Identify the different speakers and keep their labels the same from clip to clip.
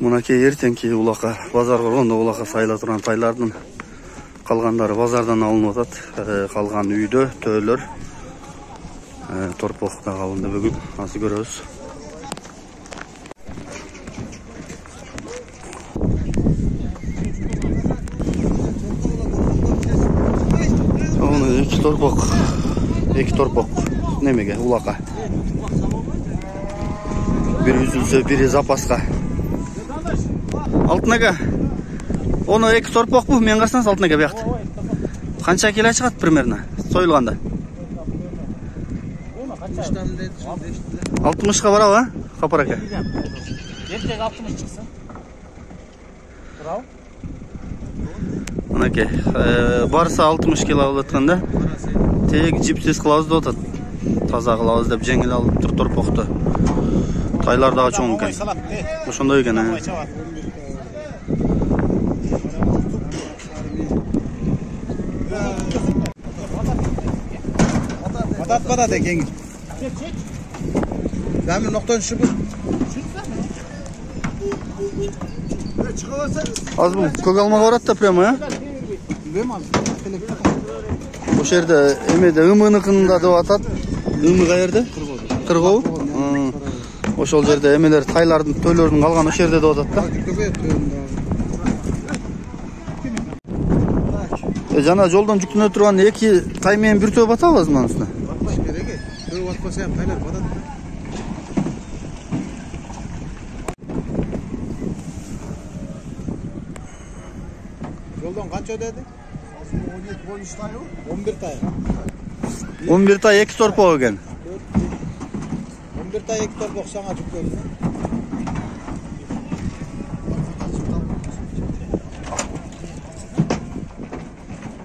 Speaker 1: Мынакей ертеңки улакка базар коргондо улакка сайла турган тайлардын калгандары базардан алынып атат. Калган үйдө төөлөр торпокта калынды бүгүн. Азыр көрөбүз. Оны эки торпок немеге улакка. Бири үзүлсө, бири запаска. Алтын ака. Оны эки торпокпу? Мен качтан Алтын ака биякты. Канча кило чыгат примерно союлганда? 60ка барабы, а? Капар ака.
Speaker 2: Эртеге 60 чыксын. Турабы?
Speaker 1: Мынакей, барса 60 кило болуп атканда, тег жипсиз кылабыз деп атат. Таза кылабыз деп жеңил алып тур торпокту. Тайлар дагы чоң экен. Ошондой экен, а.
Speaker 2: Атат экен. Дамир ноктон шыбы.
Speaker 1: Аз бул көк алмага барат да прямо, а? Ошол жерде эмеде ымыныкында деп атат. Ымы каерде? Кыргоо. Ошол жерде эмелер тайлардын төөлөрүнүн калган ошол жерде деп атат да. Жана жолдон жүктөнө турган эки тай менен бир төө батабыз мынын үстүнө.
Speaker 2: Төө батпаса ham тайлар батат. Жолдон канча деди? 12-13 тай. 11 тай.
Speaker 1: 11 тай эки торпок экен.
Speaker 2: 11 тай эки торпок сага жүктөлдү.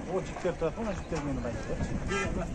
Speaker 2: О, жүктөп турат, мына жүктөп мени байлап.